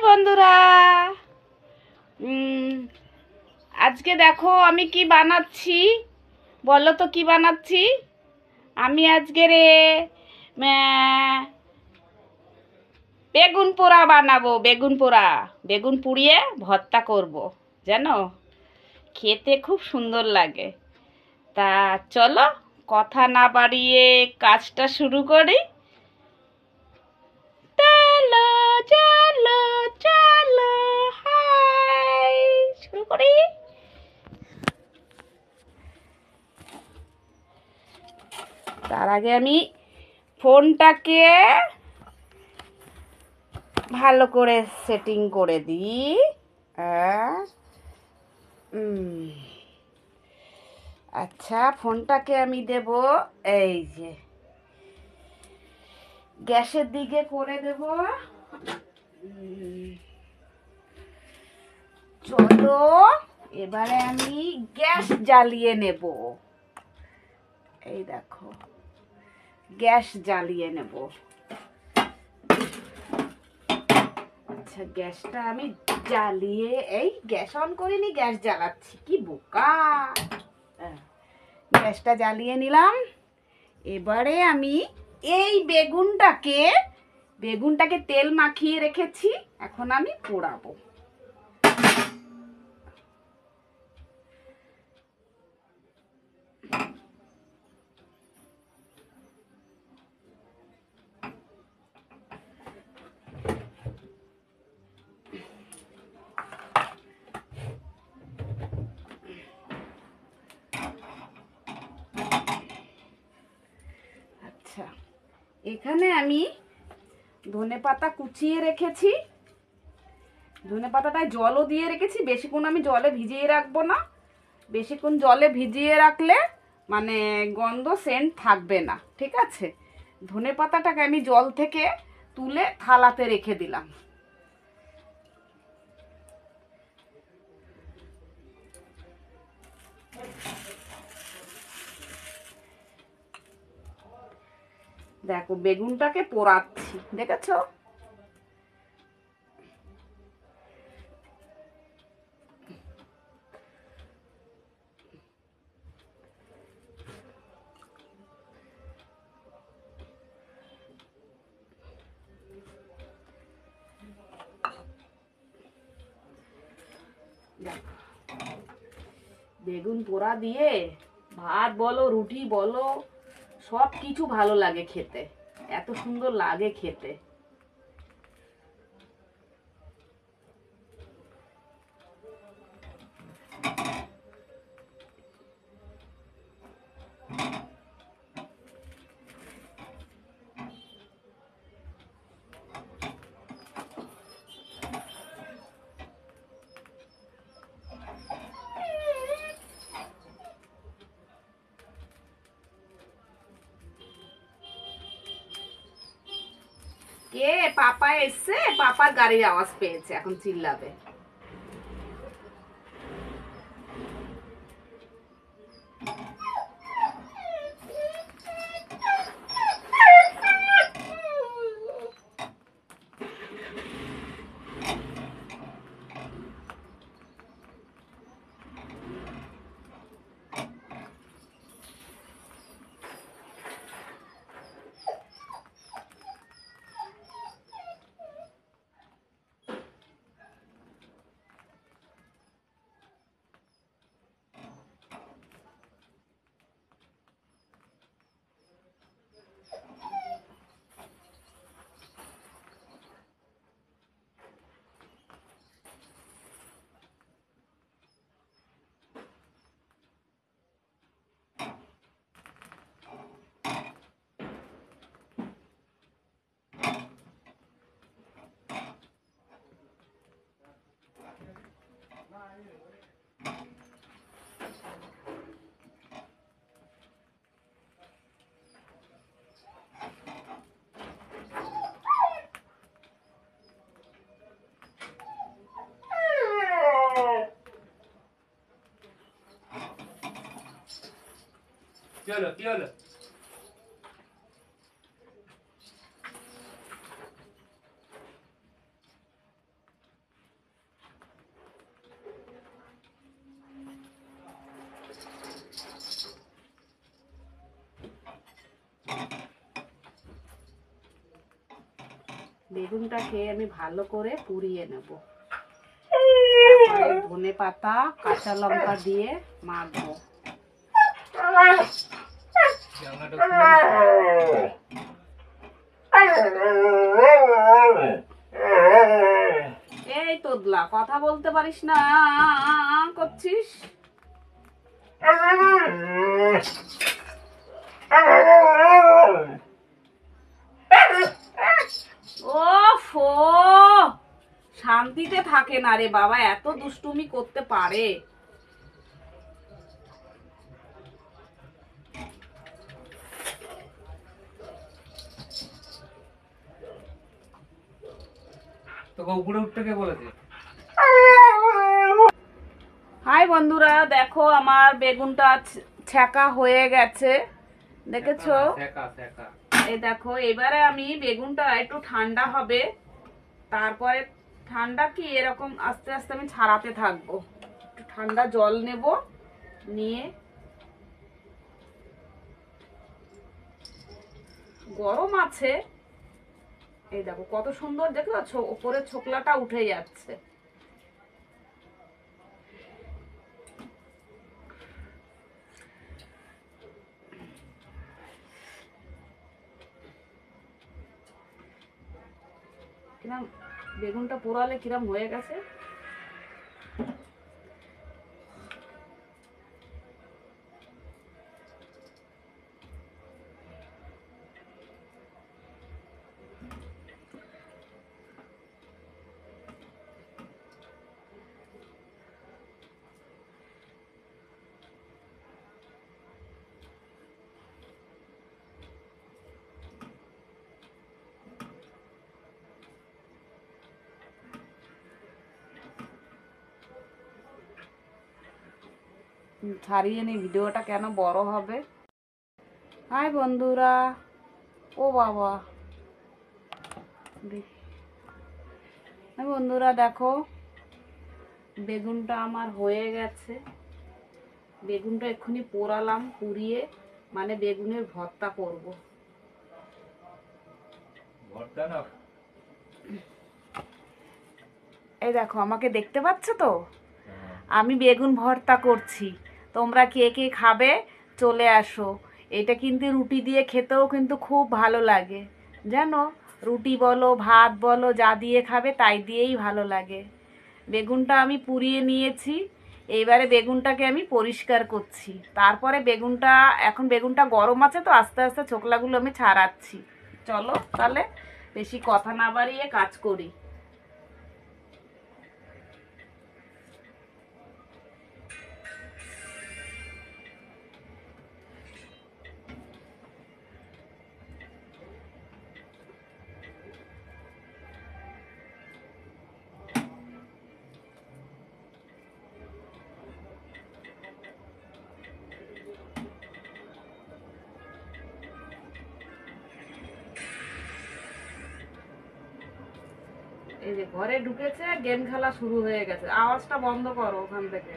বন্ধুরা, আজকে দেখো আমি কি বানাচ্ছি। বলো তো কি বানাচ্ছি। আমি আজকে বেগুন পোড়া বানাবো। বেগুন পোড়া, বেগুন পুড়িয়ে ভর্তা করব, জানো, খেতে খুব সুন্দর লাগে। তা চলো, কথা না বাড়িয়ে কাজটা শুরু করি। চলো চলো চলো, হাই, শুরু করি। তার আগে আমি ফোনটাকে ভালো করে সেটিং করে দিই। আচ্ছা, ফোনটাকে আমি দেব এই যে গ্যাসের দিকে করে দেব। চলো এবারে আমি গ্যাস জ্বালিয়ে নেব। এই দেখো, গ্যাস জ্বালিয়ে নেব। আচ্ছা, গ্যাসটা আমি জ্বালিয়ে, এই গ্যাস অন করিনি, গ্যাস জ্বালাচ্ছি, কি বোকা। গ্যাসটা জ্বালিয়ে নিলাম। এবারে আমি এই বেগুনটাকে তেল মাখিয়ে রেখেছি, এখন আমি পোড়াবো। আচ্ছা, এখানে আমি ধনেপাতা কুচিয়ে রেখেছি। ধনেপাতাটায় জলও দিয়ে রেখেছি। বেশিক্ষণ আমি জলে ভিজিয়ে রাখবো না। বেশিক্ষণ জলে ভিজিয়ে রাখলে মানে গন্ধ, সেন্ট থাকবে না, ঠিক আছে। ধনেপাতাটাকে আমি জল থেকে তুলে থালাতে রেখে দিলাম। দেখো, বেগুনটাকে পোড়াচ্ছি, দেখেছো। বেগুন পোড়া দিয়ে ভাত বলো, রুটি বলো, সব কিছু ভালো লাগে খেতে। এত সুন্দর লাগে খেতে। কে? পাপা এসছে, পাপার গাড়ির আওয়াজ পেয়েছে, এখন চিল্লাবে। কি হলো, কি হলো? বেগুনটাকে আমি ভালো করে পুড়িয়ে নেব, তারপরে ধনে পাতা কাঁচা লঙ্কা দিয়ে মাখবো। জানলাটা খুলে এই তোদলা, কথা বলতে পারিস না, করছিস। ওফো, শান্তিতে থাকে না রে বাবা, এত দুষ্টুমি করতে পারে। তোকে উপরে উঠতে কে বলেছে? হাই বন্ধুরা, দেখো আমার বেগুনটা ছেঁকা হয়ে গেছে, দেখেছো? শেখা শেখা। এই দেখো, এবারে আমি বেগুনটা একটু ঠান্ডা হবে, তারপরে ঠান্ডা কি এরকম আস্তে আস্তে আমি ছাড়াতে থাকবো। একটু ঠান্ডা জল নেব, নিয়ে গরম আছে, এই দেখো কত সুন্দর, দেখো উপরে ছোকলাটা উঠে যাচ্ছে। কিরম বেগুনটা পোড়ালে কিরম হয়ে গেছে। ছাড়িয়ে নি, ভিডিওটা কেন বড় হবে। হাই বন্ধুরা, ও বাবা, বন্ধুরা দেখো বেগুনটা আমার হয়ে গেছে। বেগুনটা এক্ষুনি পোড়ালাম, পুড়িয়ে মানে বেগুনের ভর্তা করব। ভর্তা না, এই দেখো, আমাকে দেখতে পাচ্ছ তো, আমি বেগুন ভর্তা করছি। তোমরা কে কে খাবে চলে আসো। এটা কিন্তু রুটি দিয়ে খেতেও কিন্তু খুব ভালো লাগে, জানো? রুটি বলো, ভাত বলো, যা দিয়ে খাবে তাই দিয়েই ভালো লাগে। বেগুনটা আমি পুড়িয়ে নিয়েছি, এইবারে বেগুনটাকে আমি পরিষ্কার করছি। তারপরে বেগুনটা, এখন বেগুনটা গরম আছে তো আস্তে আস্তে ছোকলাগুলো আমি ছাড়াচ্ছি। চলো তাহলে বেশি কথা না বাড়িয়ে কাজ করি। এই যে ঘরে ঢুকেছে, গেম খেলা শুরু হয়ে গেছে। আওয়াজটা বন্ধ করো ওখান থেকে,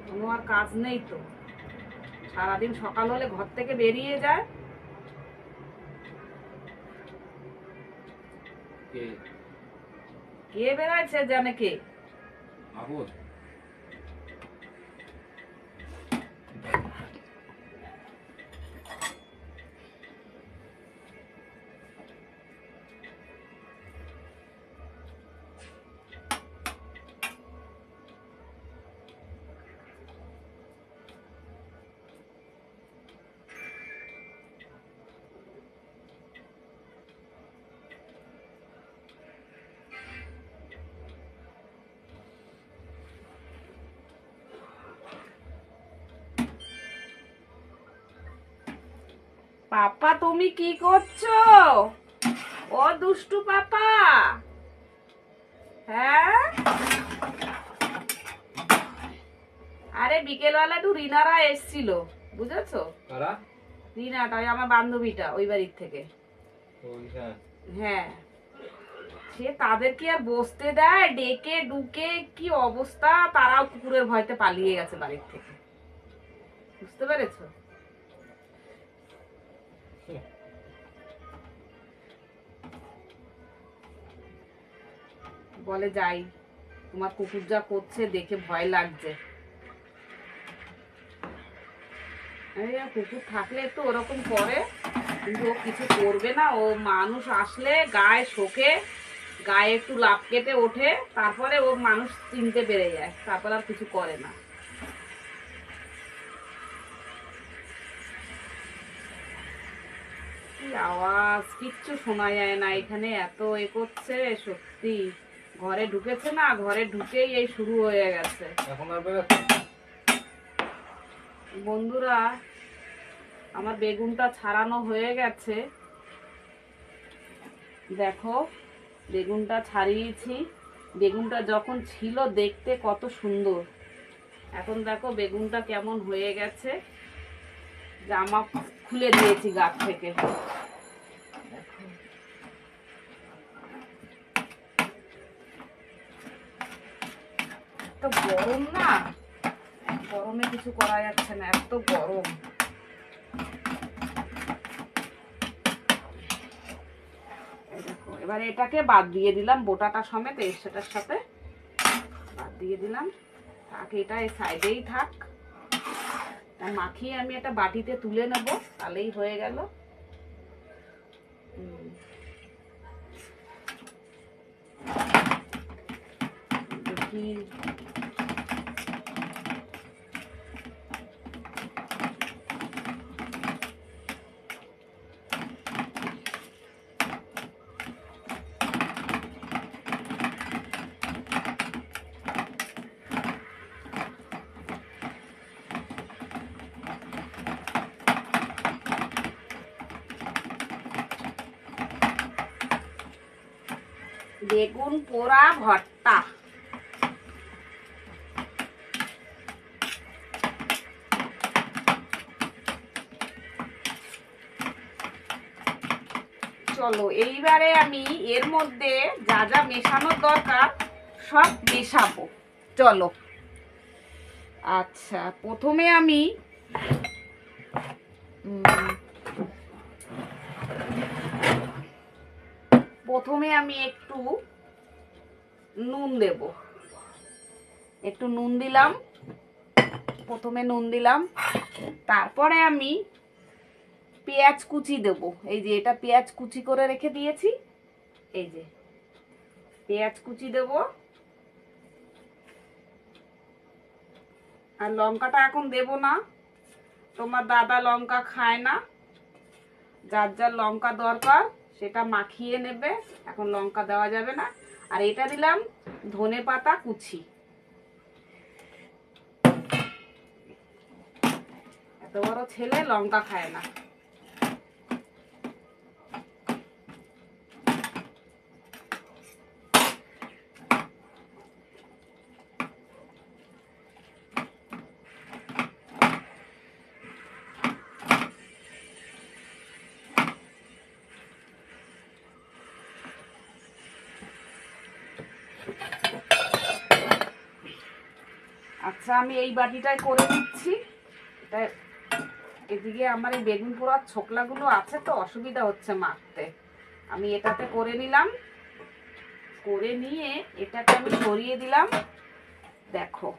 কোনো আর কাজ নেই তো। সারাদিন সকাল হলে ঘর থেকে বেরিয়ে যায়। কে কে বেড়ায় সে জানে কে। আবুল? পাপা তুমি কি করছো? ও দুষ্টু পাপা, হ্যাঁ? আরে বিকেলবেলা একটু রিনারা এসছিল, বুঝেছো? কারা? রিনাটা, ওই আমার বান্ধবীটা, ওই বাড়ির থেকে। ওইখানে? হ্যাঁ, সে তাদের কি আর বসতে দেয়, ডেকে ডুকে কি অবস্থা, তারাও কুকুরের ভয়তে পালিয়ে গেছে বাড়ির থেকে, বুঝতে পেরেছো? বলে যাই, তোমার কুকুর যা করছে দেখে ভয় লাগছে। কুকুর থাকলে একটু ওরকম করে, কিন্তু ও কিছু করবে না। ও মানুষ আসলে গায়ে শোকে, গায়ে একটু লাফ কেটে ওঠে, তারপরে ও মানুষ চিনতে পেরে যায়, তারপর আর কিছু করে না। কি আওয়াজ, কিচ্ছু শোনা যায় না এখানে, এত এ করছে সত্যি। ঘরে ঢুকেছে না, ঘরে ঢুকেই এই শুরু হয়ে গেছে। এখন আর বেরোচ্ছে না? বন্ধুরা, আমার বেগুনটা ছাড়ানো হয়ে গেছে, দেখো বেগুনটা ছাড়িয়েছি। বেগুনটা যখন ছিল দেখতে কত সুন্দর, এখন দেখো বেগুনটা কেমন হয়ে গেছে। জামা খুলে দিয়েছি গাছ থেকে, দেখো। এত গরম না, গরমে কিছু করা যাচ্ছে না, এত গরম। এবার এটাকে বাদ দিয়ে দিলাম, বোটাটা সমেত সেটার সাথে বাদ দিয়ে দিলাম। তাকে এটা এই সাইডেই থাক, মাখিয়ে আমি একটা বাটিতে তুলে নেব, তাহলেই হয়ে গেল। দেখি বেগুন পোড়া ভর্তা। চলো এইবারে আমি এর মধ্যে যা যা মেশানোর দরকার সব মেশাবো, চলো। আচ্ছা, প্রথমে আমি একটু নুন দেব, একটু নুন দিলাম, প্রথমে নুন দিলাম। তারপরে আমি পেঁয়াজ কুচি দেব, এই যে এটা পেঁয়াজ কুচি করে রেখে দিয়েছি, এই যে পেঁয়াজ কুচি দেব। আর লঙ্কাটা এখন দেব না, তোমার দাদা লঙ্কা খায় না, যার যার লঙ্কা দরকার সেটা মাখিয়ে নেবে, এখন লঙ্কা দেওয়া যাবে না। আর এটা দিলাম ধনেপাতা কুচি, এত বড় ছেলে লঙ্কা খায় না। আচ্ছা, আমি এই বাটিটায় করে দিচ্ছি। এদিকে আমার এই বেগুন পোড়ার ছোকলাগুলো আছে তো অসুবিধা হচ্ছে মাখতে, আমি এটাতে করে নিলাম। করে নিয়ে এটাকে আমি সরিয়ে দিলাম, দেখো।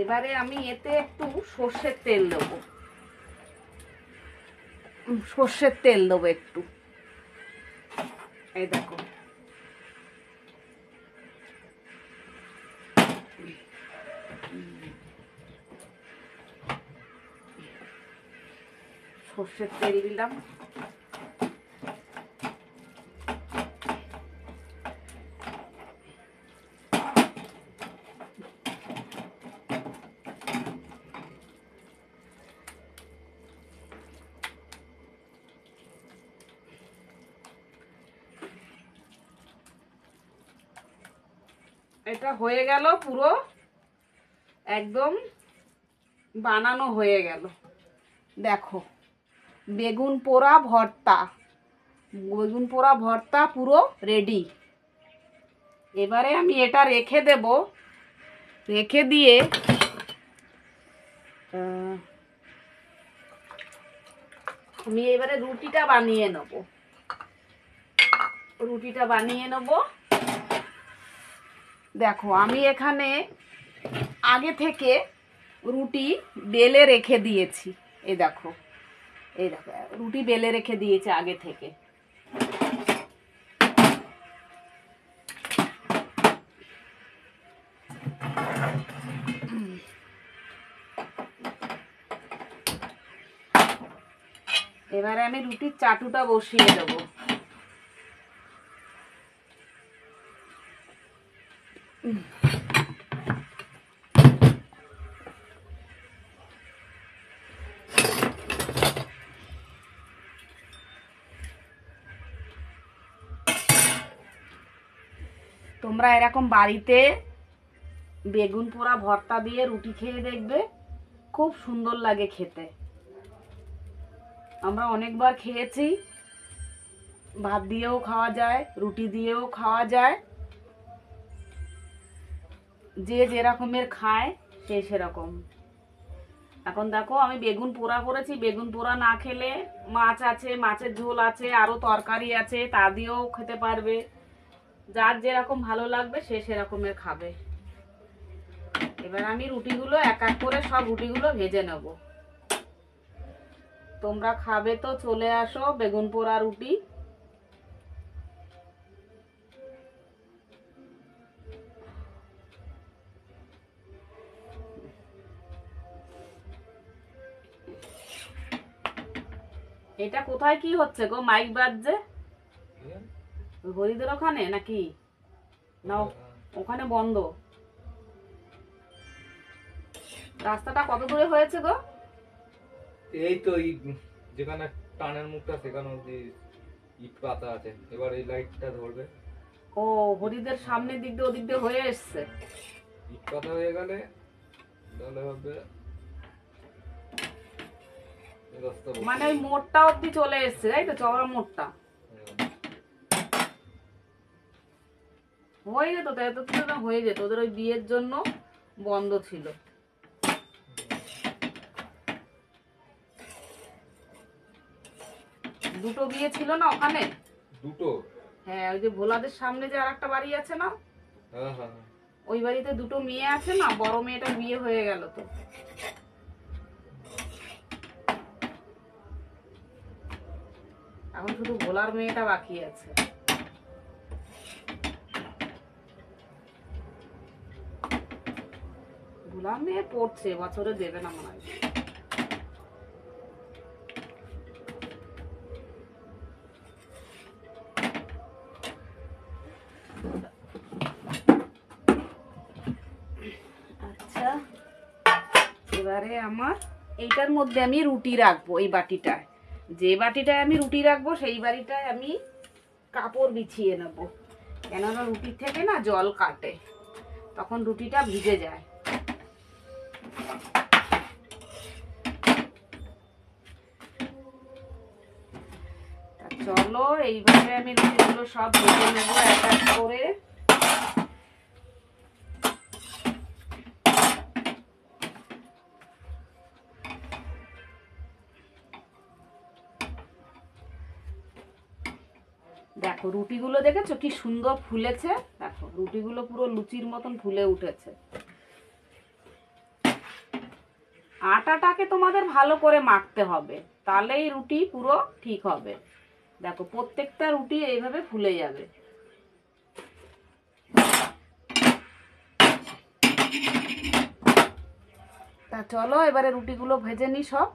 এবারে আমি এতে একটু সর্ষের তেল দেবো, সর্ষের তেল দেবো একটু, এই দেখো। সর্ষের তেল দিলাম, এটা হয়ে গেল, পুরো একদম বানানো হয়ে গেল, দেখো। বেগুন পোড়া ভর্তা, বেগুন পোড়া ভর্তা পুরো রেডি। এবারে আমি এটা রেখে দেব, রেখে দিয়ে আমি এবারে রুটিটা বানিয়ে নেব। রুটিটা বানিয়ে নেব। দেখো আমি এখানে আগে থেকে রুটি বেলে রেখে দিয়েছি। এই দেখো রুটি বেলে রেখে দিয়েছি আগে থেকে। এবারে আমি রুটির চাটুটা বসিয়ে দেবো। তোমরা এরকম বাড়িতে বেগুন পোড়া ভর্তা দিয়ে রুটি খেয়ে দেখবে, খুব সুন্দর লাগে খেতে। আমরা অনেকবার খেয়েছি, ভাত দিয়েও খাওয়া যায়, রুটি দিয়েও খাওয়া যায়, যে যেরকমের খায় সে সেরকম। এখন দেখো আমি বেগুন পোড়া করেছি, বেগুন পোড়া না খেলে মাছ আছে, মাছের ঝোল আছে, আরো তরকারি আছে, তা দিয়েও খেতে পারবে। যার যেরকম ভালো লাগবে সে সেরকমের খাবে। এবার আমি রুটিগুলো এক এক করে সব রুটিগুলো ভেজে নেব। তোমরা খাবে তো চলে আসো বেগুন পোড়া রুটি। এটা কোথায় কি হচ্ছে গো? মাইক বাজছে হরিদের ওখানে নাকি? না ওখানে বন্ধ। রাস্তাটা কত দূরে হয়েছে গো? এই তো যেখানে টানের মুখটা সেখানে অব্দি ইট পাতা আছে। এবার এই লাইটটা ধরবে। ও হরিদের সামনের দিক দিয়ে ওদিক দিয়ে হয়ে এসছে। ইট পাতা হয়ে গেলে তাহলে হবে মানে ওই মোড়টা অব্দি চলে এসছে, তাই তো? চওড়া মোড়টা হয়ে যেত, তাই তো হয়ে যেত। ওদের ওই বিয়ের জন্য বন্ধ ছিল। দুটো বিয়ে ছিল না ওখানে? দুটো? হ্যাঁ, ওই যে ভোলাদের সামনে যে আরেকটা বাড়ি আছে না, হ্যাঁ হ্যাঁ, ওই বাড়িতে দুটো মেয়ে আছে না, বড় মেয়েটার বিয়ে হয়ে গেল তো। এখন শুধু ভোলার মেয়েটা বাকি আছে। ভোলার মেয়ে পড়ছে, বছরে দেবে না মনে হয়। আচ্ছা, এবারে আমার এইটার মধ্যে আমি রুটি রাখবো। এই বাটিটায়, যে বাটিটায় আমি রুটি রাখবো সেই বাটিটায় আমি কাপড় বিছিয়ে নেব। কেননা রুটির থেকে না জল কাটে, তখন রুটিটা ভিজে যায়। চলো এইভাবে আমি রুটিগুলো সব ভেজে নেবো এক এক করে। দেখো রুটিগুলো দেখেছো কি সুন্দর ফুলেছে? দেখো রুটিগুলো পুরো লুচির মতন ফুলে উঠেছে। আটাটাকে তোমাদের ভালো করে মাখতে হবে, তাহলেই রুটি পুরো ঠিক হবে। দেখো প্রত্যেকটা রুটি এইভাবে ফুলে যাবে। তা চলো এবারে রুটিগুলো ভেজে নি সব।